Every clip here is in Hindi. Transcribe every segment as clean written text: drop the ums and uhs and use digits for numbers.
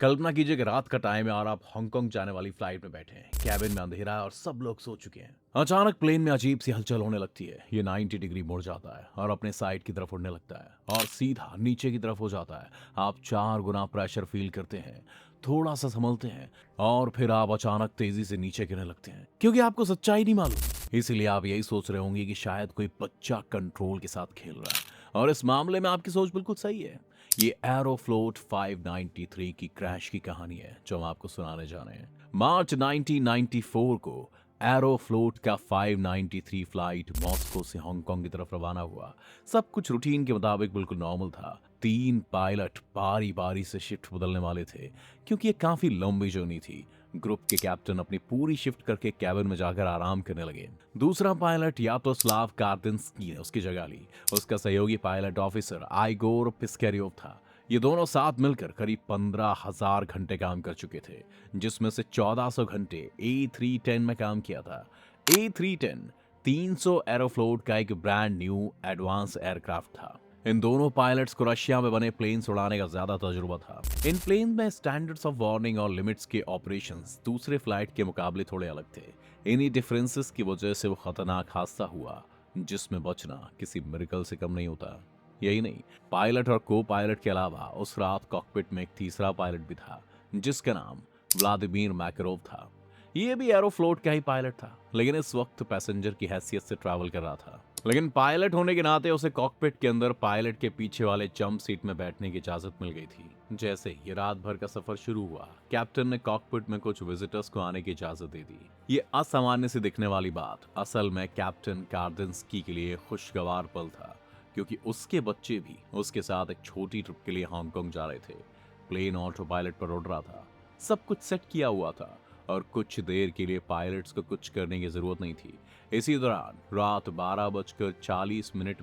कल्पना कीजिए कि रात का टाइम है और आप हांगकांग जाने वाली फ्लाइट में बैठे हैं। कैबिन में अंधेरा है और सब लोग सो चुके हैं। अचानक प्लेन में अजीब सी हलचल होने लगती है। ये 90 डिग्री मुड़ जाता है और अपने साइड की तरफ उड़ने लगता है और सीधा नीचे की तरफ हो जाता है। आप 4 गुना प्रेशर फील करते हैं, थोड़ा सा संभलते हैं और फिर आप अचानक तेजी से नीचे गिरने लगते हैं क्योंकि आपको सच्चाई नहीं मालूम। इसीलिए आप यही सोच रहे होंगे कि शायद कोई बच्चा कंट्रोल के साथ खेल रहा है और इस मामले में आपकी सोच बिल्कुल सही है। ये एरोफ्लोट 593 की क्रैश की कहानी है जो हम आपको सुनाने जा रहे हैं। मार्च 1994 को एरोफ्लोट का 593 फ्लाइट मॉस्को से हांगकांग की तरफ रवाना हुआ। सब कुछ रूटीन के मुताबिक बिल्कुल नॉर्मल था। 3 पायलट बारी बारी से शिफ्ट बदलने वाले थे क्योंकि ये काफी लंबी जर्नी थी। ग्रुप के कैप्टन अपनी पूरी शिफ्ट करके कैबिन में जाकर आराम करने लगे। दूसरा पायलट यारोस्लाव कार्दिंस्की ने उसकी जगह ली। उसका सहयोगी पायलट ऑफिसर आइगोर पिस्कैरियोव था। ये दोनों साथ मिलकर करीब 15,000 घंटे काम कर चुके थे, जिसमें से 1400 घंटे A310 में काम किया था। A310 300 एरोफ्लोट का एक ब्रांड न्यू एडवांस एयरक्राफ्ट था। इन दोनों पायलट्स को रशिया में बने प्लेन्स उड़ाने का ज्यादा तजुर्बा था। इन प्लेन में स्टैंडर्ड्स ऑफ वार्निंग और लिमिट्स के ऑपरेशंस दूसरे फ्लाइट के मुकाबले थोड़े अलग थे। इन्हीं डिफरेंसेस की वजह से वो खतरनाक हादसा हुआ जिसमें बचना किसी मिरेकल से कम नहीं होता। यही नहीं, पायलट और को पायलट के अलावा उस रात कॉकपिट में एक तीसरा पायलट भी था जिसका नाम व्लादिमीर मैकरोव था। ये भी एरोफ्लोट का ही पायलट था, लेकिन इस वक्त पैसेंजर की हैसियत से ट्रैवल कर रहा था। लेकिन पायलट होने के नाते उसे कॉकपिट के अंदर पायलट के पीछे वाले जंप सीट में बैठने की इजाजत मिल गई थी। जैसे ही रात भर का सफर शुरू हुआ, कैप्टन ने कॉकपिट में कुछ विजिटर्स को आने की इजाजत दे दी। ये असामान्य से दिखने वाली बात असल में कैप्टन कार्दिंस्की के लिए खुशगवार पल था, क्योंकि उसके बच्चे भी उसके साथ एक छोटी ट्रिप के लिए हांगकांग जा रहे थे। प्लेन ऑटो पायलट पर उड़ रहा था, सब कुछ सेट किया हुआ था और कुछ देर के लिए पायलट्स को कुछ करने की जरूरत नहीं थी। इसी दौरान रात 12:40 में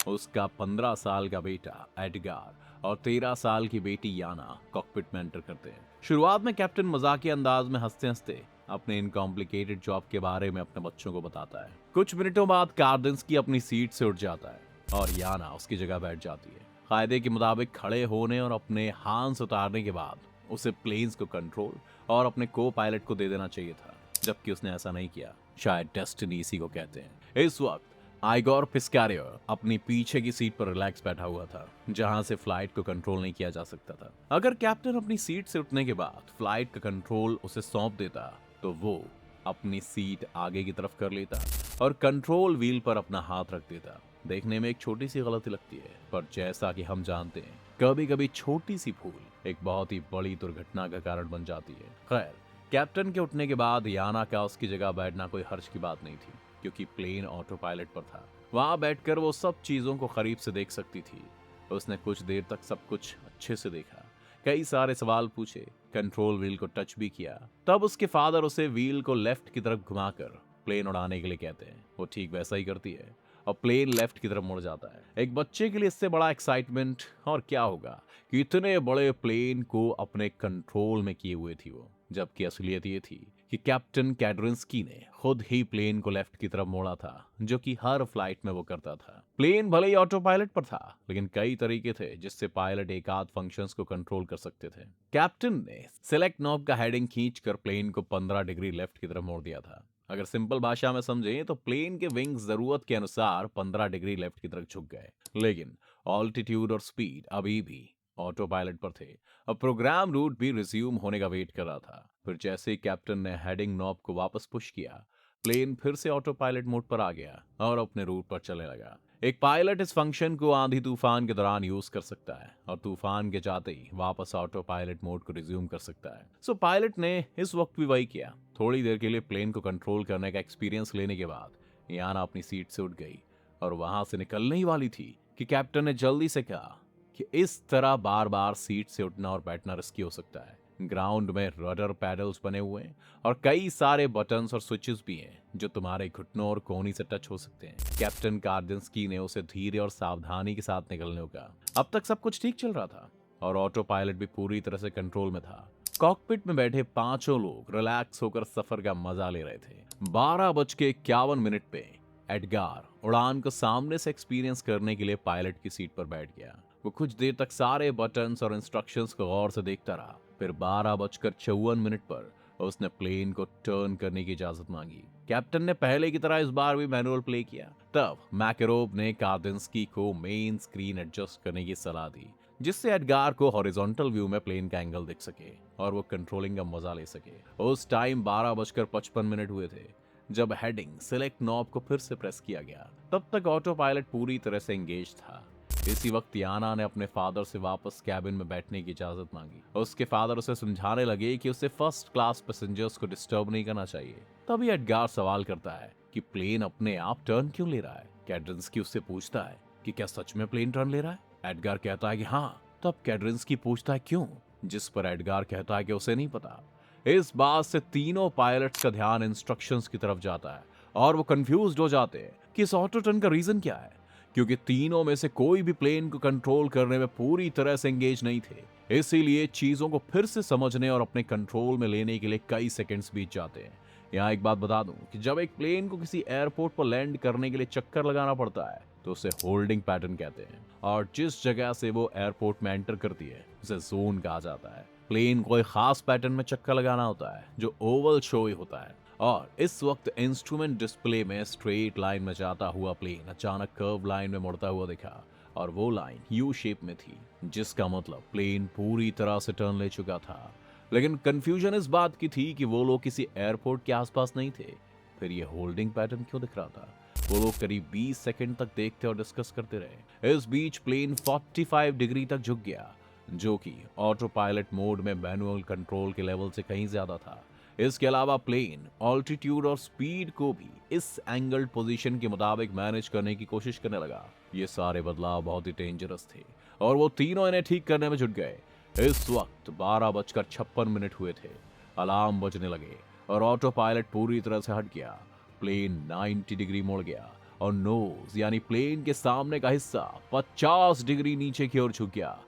उसका 15 साल का बेटा एडगार और 13 साल की बेटी याना कॉकपिट में एंटर करते हैं। शुरुआत में कैप्टन मजाकिया अंदाज में हंसते हंसते अपने इनकॉम्प्लिकेटेड जॉब के बारे में अपने बच्चों को बताता है। कुछ मिनटों बाद कार्दिंस्की अपनी सीट से उठ जाता है और याना उसकी जगह बैठ जाती है। कायदे के मुताबिक खड़े होने और अपने हाथ उतारने के बाद उसे प्लेन्स को कंट्रोल और अपने को पायलट को दे देना चाहिए था, जबकि उसने ऐसा नहीं किया। शायद डेस्टिनी इसी को कहते हैं। इस वक्त आइगोर पिस्कारियो अपनी पीछे की सीट पर रिलैक्स बैठा हुआ था, जहां से फ्लाइट को कंट्रोल नहीं किया जा सकता था। अगर कैप्टन अपनी सीट से उठने के बाद फ्लाइट का कंट्रोल उसे सौंप देता तो वो अपनी सीट आगे की तरफ कर लेता और कंट्रोल व्हील पर अपना हाथ रख देता। देखने में एक छोटी सी गलती लगती है, पर जैसा कि हम जानते हैं, कभी कभी छोटी सी भूल एक बहुत ही बड़ी दुर्घटना का कारण बन जाती है। खैर, कैप्टन के उठने के बाद याना का उसकी जगह बैठना कोई हर्ष की बात नहीं थी, क्योंकि प्लेन ऑटो पायलट पर था। वहां बैठकर वो सब चीजों को करीब से देख सकती थी। उसने कुछ देर तक सब कुछ अच्छे से देखा, कई सारे सवाल पूछे, कंट्रोल व्हील को टच भी किया। तब उसके फादर उसे व्हील को लेफ्ट की तरफ घुमाकर प्लेन उड़ाने के लिए कहते हैं। वो ठीक वैसा ही करती है और प्लेन लेफ्ट की तरफ मुड़ जाता है। एक बच्चे के लिए इससे बड़ा एक्साइटमेंट और क्या होगा कि इतने बड़े प्लेन को अपने कंट्रोल में किए हुए थी वो, जबकि असलियत ये थी कि कैप्टन कैड्रिंस्की ने खुद ही प्लेन को लेफ्ट की तरफ मोड़ा था, जो कि हर फ्लाइट में वो करता था। प्लेन भले ही ऑटो पायलट पर था, लेकिन कई तरीके थे जिससे पायलट एक आध फंक्शंस को कंट्रोल कर सकते थे। कैप्टन ने सेलेक्ट नॉब का हेडिंग खींचकर प्लेन को 15 डिग्री लेफ्ट की तरफ मोड़ दिया था। अगर सिंपल भाषा में समझें तो प्लेन के विंग्स जरूरत के अनुसार 15 डिग्री लेफ्ट की तरफ झुक गए, लेकिन ऑल्टीट्यूड और स्पीड अभी भी ऑटो पायलट पर थे। अब प्रोग्राम रूट भी रिज्यूम होने का वेट कर रहा था। फिर जैसे ही कैप्टन ने हेडिंग नॉब को वापस पुश किया, प्लेन फिर से ऑटो पायलट मोड पर आ गया और अपने रूट पर चलने लगा। एक पायलट इस फंक्शन को आंधी तूफान के दौरान यूज कर सकता है और तूफान के जाते ही वापस ऑटो पायलट मोड को रिज्यूम कर सकता है। सो पायलट ने इस वक्त भी वही किया। थोड़ी देर के लिए प्लेन को कंट्रोल करने का एक्सपीरियंस लेने के बाद याना अपनी सीट से उठ गई और वहां से निकलने ही वाली थी कि कैप्टन ने जल्दी से कहा कि इस तरह बार बार सीट से उठना और बैठना रिस्की हो सकता है। ग्राउंड में रडर पैडल्स बने हुए हैं और कई सारे बटन्स और स्विचेस भी हैं जो तुम्हारे घुटनों और कोहनी से टच हो सकते हैं। कैप्टन कार्दिंस्की ने उसे धीरे और सावधानी के साथ निकलने को कहा। अब तक सब कुछ ठीक चल रहा था और ऑटो पायलट भी पूरी तरह से कंट्रोल में था। कॉकपिट में बैठे पांचों लोग रिलैक्स होकर सफर का मजा ले रहे थे। 12:51 पे एडगार उड़ान को सामने से एक्सपीरियंस करने के लिए पायलट की सीट पर बैठ गया। वो कुछ देर तक सारे बटन्स और इंस्ट्रक्शंस को गौर से देखता रहा। फिर 12:54 पर उसने प्लेन को टर्न करने की इजाजत मांगी। कैप्टन ने पहले की तरह इस बार भी मैनुअल प्ले किया। तब मैकेरोव ने कार्दिंस्की को मेन स्क्रीन एडजस्ट करने की सलाह दी, जिससे एडगार को हॉरिजॉन्टल व्यू में प्लेन का एंगल दिख सके और वो कंट्रोलिंग का मजा ले सके। उस टाइम 12:55 हुए थे जब हेडिंग सिलेक्ट नॉब को फिर से प्रेस किया गया। तब तक ऑटो पायलट पूरी तरह से एंगेज था। इसी वक्त याना ने अपने फादर से वापस कैबिन में बैठने की इजाजत मांगी। उसके फादर उसे समझाने लगे कि उसे फर्स्ट क्लास पैसेंजर्स को डिस्टर्ब नहीं करना चाहिए। तभी एडगार सवाल करता है कि प्लेन अपने आप टर्न क्यों ले रहा है। कैड्रिंस्की उससे पूछता है कि क्या सच में प्लेन टर्न ले रहा है। एडगार कहता है कि हाँ। तब कैड्रिंस्की पूछता है क्यों, जिस पर एडगार कहता है कि उसे नहीं पता। इस बात से तीनों पायलट्स का ध्यान इंस्ट्रक्शंस की तरफ जाता है और वो कंफ्यूज्ड हो जाते हैं कि इस ऑटो टर्न का रीजन क्या है, क्योंकि तीनों में से कोई भी प्लेन को कंट्रोल करने में पूरी तरह से एंगेज नहीं थे। इसीलिए चीजों को फिर से समझने और अपने कंट्रोल में लेने के लिए कई सेकंड्स बीत जाते हैं। यहाँ एक बात बता दूं कि जब एक प्लेन को किसी एयरपोर्ट पर लैंड करने के लिए चक्कर लगाना पड़ता है तो उसे होल्डिंग पैटर्न कहते हैं, और जिस जगह से वो एयरपोर्ट में एंटर करती है उसे जोन कहा जाता है। प्लेन को एक खास पैटर्न में चक्कर लगाना होता है जो ओवल शो होता है, और इस वक्त इंस्ट्रूमेंट डिस्प्ले में स्ट्रेट लाइन में जाता हुआ प्लेन अचानक कर्व लाइन में मुड़ता हुआ दिखा, और वो लाइन यू शेप में थी, जिसका मतलब प्लेन पूरी तरह से टर्न ले चुका था। लेकिन कंफ्यूजन इस बात की थी कि वो लोग किसी एयरपोर्ट के आसपास नहीं थे। फिर ये होल्डिंग पैटर्न क्यों दिख रहा था? वो लोग करीब 20 सेकंड तक देखते और डिस्कस करते रहे। इस बीच प्लेन 45 डिग्री तक झुक गया, जो कि ऑटो पायलट मोड में मैनुअल कंट्रोल के लेवल से कहीं ज्यादा था। इसके अलावा प्लेन ऑल्टीट्यूड और स्पीड को भी इस एंगल्ड पोजीशन के मुताबिक मैनेज करने की कोशिश करने लगा। ये सारे बदलाव बहुत ही डेंजरस थे और वो तीनों इन्हें ठीक करने में जुट गए। इस वक्त 12:56 हुए थे। अलार्म बजने लगे और ऑटो पायलट पूरी तरह से हट गया। प्लेन 90 डिग्री मुड़ गया और नोज यानी प्लेन के सामने का हिस्सा 50 डिग्री नीचे की ओर झुक गया।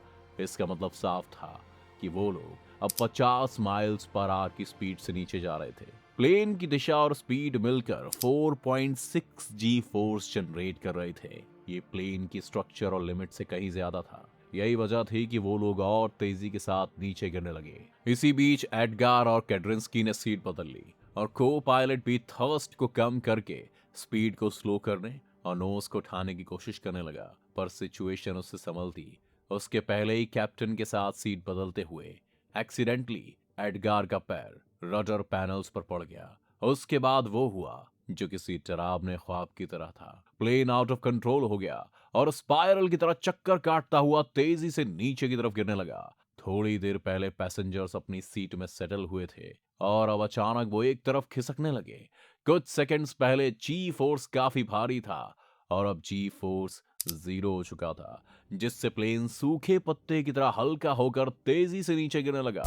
इसका मतलब साफ था कि वो लोग अब 50 माइल्स पर आवर की स्पीड से नीचे जा रहे थे। प्लेन की दिशा और स्पीड मिलकर 4.6 जी फोर्स जनरेट कर रहे थे। ये प्लेन की स्ट्रक्चर और लिमिट से कहीं ज्यादा था। यही वजह थी कि वो लोग और तेजी के साथ नीचे गिरने लगे। इसी बीच एडगार और कैड्रिंस्की ने सीट बदल ली और को पायलट भी थर्स्ट को कम करके स्पीड को स्लो करने और नोज को उठाने की कोशिश करने लगा, पर सिचुएशन उससे संभलती उसके पहले ही कैप्टन के साथ सीट बदलते हुए एक्सीडेंटली एडगार का पैर रडर पैनल्स पर पड़ गया। उसके बाद वो हुआ जो किसी डरावने ख्वाब की तरह था। प्लेन आउट ऑफ कंट्रोल हो गया और स्पाइरल की तरह चक्कर काटता हुआ तेजी से नीचे की तरफ गिरने लगा। थोड़ी देर पहले पैसेंजर्स अपनी सीट में सेटल हुए थे और अब अचानक वो एक तरफ खिसकने लगे। कुछ सेकंड्स पहले जी फोर्स काफी भारी था और अब जी फोर्स 0 हो चुका था, जिससे प्लेन सूखे पत्ते की तरह हल्का होकर तेजी से नीचे गिरने लगा।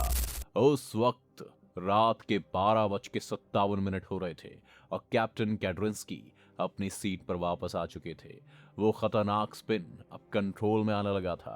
उस वक्त रात के 12:57 हो रहे थे और कैप्टन कैड्रिंस्की अपनी सीट पर वापस आ चुके थे। वो खतरनाक स्पिन अब कंट्रोल में आने लगा था।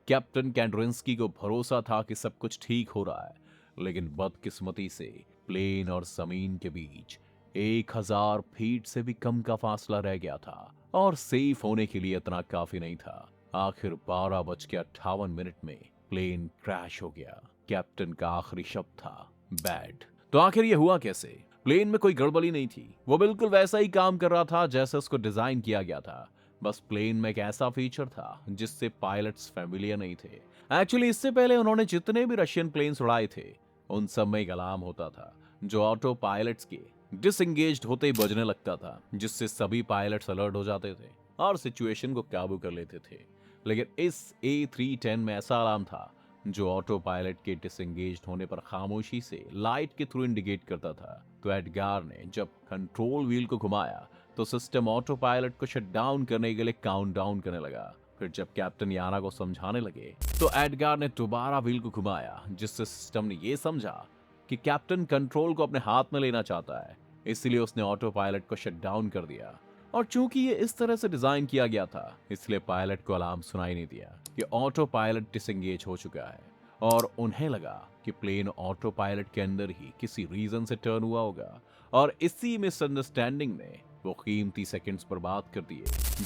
कैप्टन कैड्रिंस्की को भरोसा था कि सब कुछ ठीक हो रहा है, लेकिन बदकिस्मती से प्लेन और जमीन के बीच 1000 फीट से भी कम का फासला रह गया था और सेफ होने के लिए इतना काफी नहीं था। आखिर 12:58 में प्लेन क्रैश हो गया। कैप्टन का आखिरी शब्द था बैड। तो आखिर ये हुआ कैसे? प्लेन में कोई गड़बड़ी नहीं थी। वो बिल्कुल वैसा ही काम कर रहा था जैसे उसको डिजाइन किया गया था। बस प्लेन में एक ऐसा फीचर था जिससे पायलट्स फैमिलियर नहीं थे। एक्चुअली इससे पहले उन्होंने जितने भी रशियन प्लेन्स उड़ाए थे उन सब में एक अलार्म होता था जो ऑटो पायलट्स के डिसएंगेज्ड होते ही बजने लगता था, जिससे सभी पायलट्स अलर्ट हो जाते थे और सिचुएशन को काबू कर लेते थे। लेकिन इस A310 में ऐसा अलार्म था जो ऑटो पायलट के डिसएंगेज्ड होने पर खामोशी से लाइट के थ्रू इंडिकेट करता था। तो एडगार ने जब कंट्रोल व्हील को घुमाया तो सिस्टम ऑटो पायलट को शट डाउन करने के लिए काउंट डाउन करने लगा। फिर जब कैप्टन याना को समझाने लगे तो एडगार ने दोबारा व्हील को घुमाया, जिससे सिस्टम ने यह समझा कि कैप्टन कंट्रोल को अपने हाथ में लेना चाहता है, इसलिए उसने ऑटो पायलट को शट डाउन कर दिया। और चूंकि ये इस तरह से डिजाइन किया गया था, इसलिए पायलट को अलार्म सुनाई नहीं दिया कि ऑटो पायलट डिसएंगेज हो चुका है, और उन्हें लगा कि प्लेन ऑटो पायलट के अंदर ही किसी रीजन से टर्न हुआ होगा। और इसी मिसअंडरस्टैंडिंग में वो कीमती सेकंड्स बर्बाद कर दिए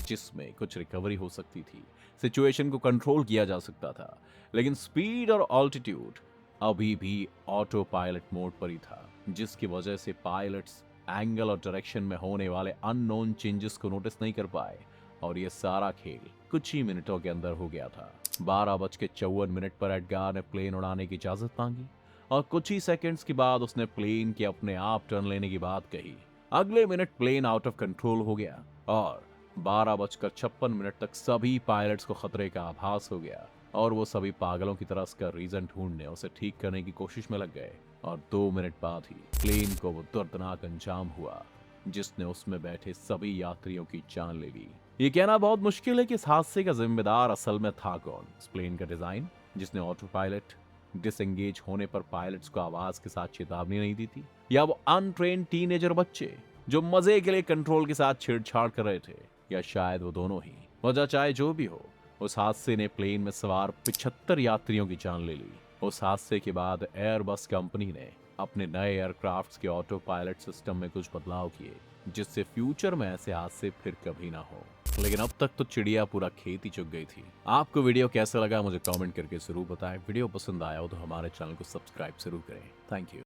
जिसमें कुछ रिकवरी हो सकती थी, सिचुएशन को कंट्रोल किया जा सकता था, लेकिन स्पीड और ऑल्टीट्यूड अभी भी ऑटो पायलट मोड पर ही था, जिसकी वजह से पायलट्स एंगल और डायरेक्शन में होने वाले अननोन चेंजेस को नोटिस नहीं कर पाए और ये सारा खेल कुछ ही मिनटों के अंदर हो गया था। 12:54 पर एडगार ने प्लेन उड़ाने की इजाजत मांगी और कुछ ही सेकंड्स के बाद उसने प्लेन के अपने आप टर्न लेने की बात कही। अगले minute plane out of control हो गया और 12:56 तक सभी पायलट्स को खतरे का आभास हो गया और वो सभी पागलों की तरह उसका रीजन ढूंढने उसे ठीक करने की कोशिश में लग गए और 2 मिनट बाद ही प्लेन को वो दर्दनाक अंजाम हुआ जिसने उसमें बैठे सभी यात्रियों की जान ले ली। ये कहना बहुत मुश्किल है कि इस हादसे का जिम्मेदार असल में था कौन। इस प्लेन का डिजाइन जिसने ऑटो पायलट डिसएंगेज होने पर पायलट्स को आवाज के साथ चेतावनी नहीं दी थी, या वो अनट्रेन्ड टीनेजर बच्चे जो मजे के लिए कंट्रोल के साथ छेड़छाड़ कर रहे थे, या शायद वो दोनों ही। वजह चाहे जो भी हो, उस हादसे ने प्लेन में सवार 75 यात्रियों की जान ले ली। उस हादसे के बाद एयरबस कंपनी ने अपने नए एयरक्राफ्ट्स के ऑटो पायलट सिस्टम में कुछ बदलाव किए जिससे फ्यूचर में ऐसे हादसे फिर कभी ना हो। लेकिन अब तक तो चिड़िया पूरा खेत ही चुग गई थी। आपको वीडियो कैसा लगा मुझे कमेंट करके जरूर बताएं। वीडियो पसंद आया हो तो हमारे चैनल को सब्सक्राइब जरूर करें। Thank you.